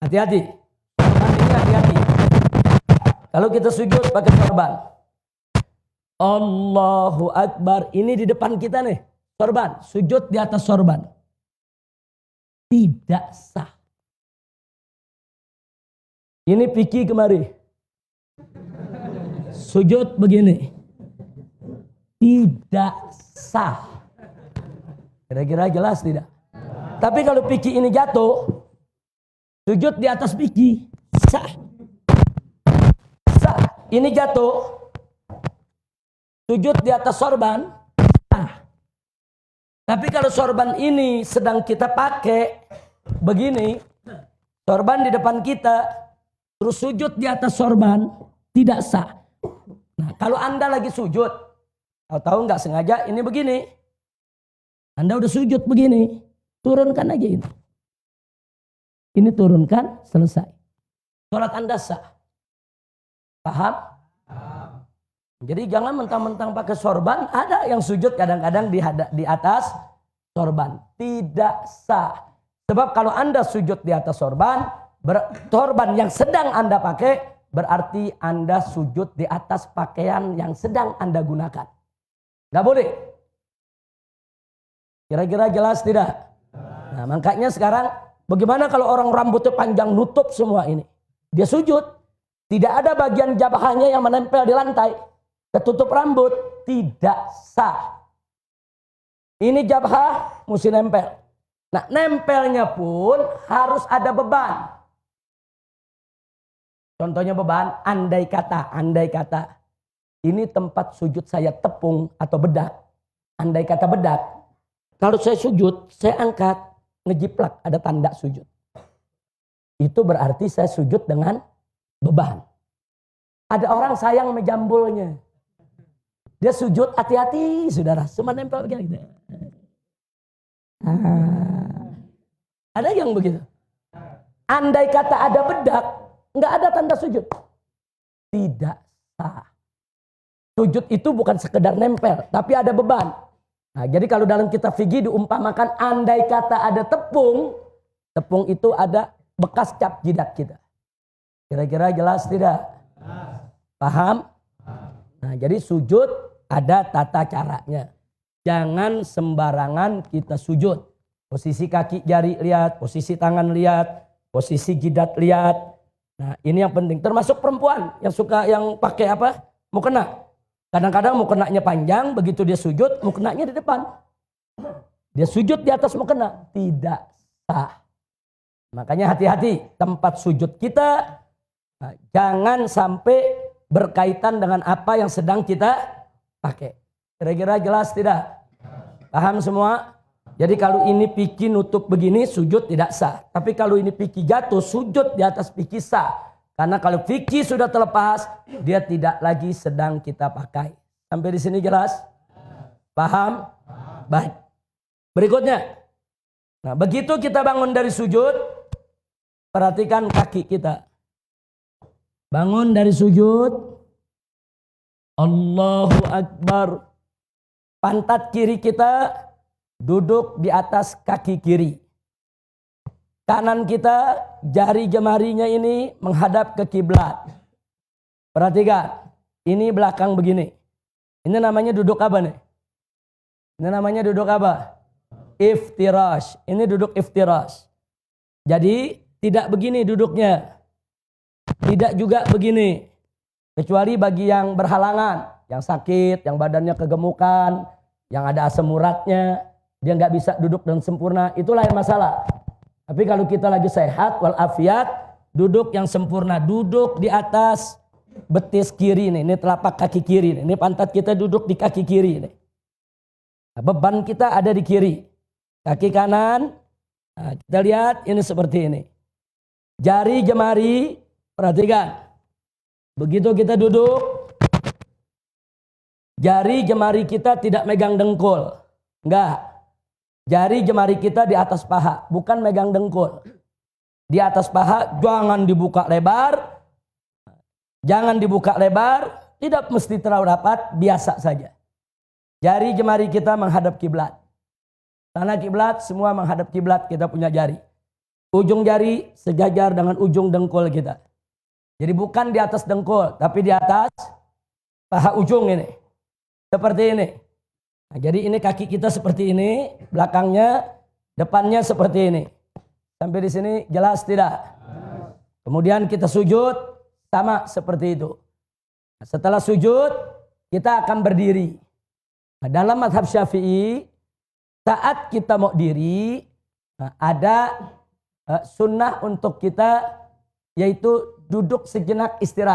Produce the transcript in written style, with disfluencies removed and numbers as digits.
Hati-hati. Sorban ini hati-hati. Kalau kita sujud pakai sorban. Allahu Akbar. Ini di depan kita nih. Sorban. Sujud di atas sorban. Tidak sah. Ini Piki kemari. Sujud begini. Tidak sah. Kira-kira jelas tidak? Tapi kalau Piki ini jatuh, sujud di atas Piki, sah. Sah. Ini jatuh, sujud di atas sorban, sah. Tapi kalau sorban ini sedang kita pakai begini, sorban di depan kita, terus sujud di atas sorban, tidak sah. Nah, kalau Anda lagi sujud, tahu nggak sengaja ini begini, Anda udah sujud begini, turunkan aja ini. Ini turunkan, selesai. Sholat Anda sah. Paham? Jadi jangan mentang-mentang pakai sorban, ada yang sujud kadang-kadang di atas sorban. Tidak sah. Sebab kalau Anda sujud di atas sorban, sorban yang sedang Anda pakai, berarti Anda sujud di atas pakaian yang sedang Anda gunakan. Nggak boleh. Kira-kira jelas tidak? Nah, makanya sekarang bagaimana kalau orang rambutnya panjang nutup semua ini? Dia sujud, tidak ada bagian jabahnya yang menempel di lantai, ketutup rambut, tidak sah. Ini jabah mesti nempel. Nah, nempelnya pun harus ada beban. Contohnya beban, andai kata, ini tempat sujud saya tepung atau bedak. Andai kata bedak, kalau saya sujud, saya angkat, ngejiplak, ada tanda sujud. Itu berarti saya sujud dengan beban. Ada orang sayang menjambulnya. Dia sujud, hati-hati saudara, cuma nempel begini. Ada yang begitu. Andai kata ada bedak, nggak ada tanda sujud. Tidak sah. Sujud itu bukan sekedar nempel, tapi ada beban. Nah, jadi kalau dalam kitab fikih diumpamakan andai kata ada tepung, tepung itu ada bekas cap jidat kita. Kira-kira jelas tidak? Paham? Nah, jadi sujud ada tata caranya. Jangan sembarangan kita sujud. Posisi kaki jari lihat, posisi tangan lihat, posisi jidat lihat. Nah, ini yang penting. Termasuk perempuan yang suka yang pakai apa? Mukena. Kadang-kadang mukenanya panjang, begitu dia sujud, mukenanya di depan. Dia sujud di atas mukena. Tidak sah. Makanya hati-hati tempat sujud kita. Nah, jangan sampai berkaitan dengan apa yang sedang kita pakai. Kira-kira jelas tidak? Paham semua? Jadi kalau ini Piki nutup begini, sujud tidak sah. Tapi kalau ini Piki jatuh, sujud di atas Piki sah. Karena kalau Piki sudah terlepas, dia tidak lagi sedang kita pakai. Sampai di sini jelas? Paham? Baik. Berikutnya. Nah, begitu kita bangun dari sujud, perhatikan kaki kita. Bangun dari sujud. Allahu Akbar. Pantat kiri kita duduk di atas kaki kiri. Kanan kita, jari jemarinya ini menghadap ke kiblat. Perhatikan, ini belakang begini. Ini namanya duduk apa nih? Ini namanya duduk apa? Iftirash. Ini duduk iftirash. Jadi tidak begini duduknya. Tidak juga begini. Kecuali bagi yang berhalangan, yang sakit, yang badannya kegemukan, yang ada asam uratnya, dia nggak bisa duduk dengan sempurna, itu lain masalah. Tapi kalau kita lagi sehat walafiat, duduk yang sempurna, duduk di atas betis kiri nih, ini telapak kaki kiri nih, ini pantat kita duduk di kaki kiri nih. Nah, beban kita ada di kiri, kaki kanan. Nah, kita lihat ini seperti ini. Jari jemari, perhatikan. Begitu kita duduk, jari jemari kita tidak megang dengkul, enggak. Jari jemari kita di atas paha, bukan megang dengkul. Di atas paha, jangan dibuka lebar. Jangan dibuka lebar, tidak mesti terlalu rapat, biasa saja. Jari jemari kita menghadap kiblat. Tanah kiblat, semua menghadap kiblat, kita punya jari. ujung jari sejajar dengan ujung dengkul kita. Jadi bukan di atas dengkul, tapi di atas paha ujung ini. Seperti ini. Nah, jadi ini kaki kita seperti ini, belakangnya, depannya seperti ini. Sampai di sini jelas tidak? Kemudian kita sujud sama seperti itu. Nah, setelah sujud kita akan berdiri. Nah, dalam mazhab Syafi'i saat kita mau diri ada sunnah untuk kita yaitu duduk sejenak istirahat.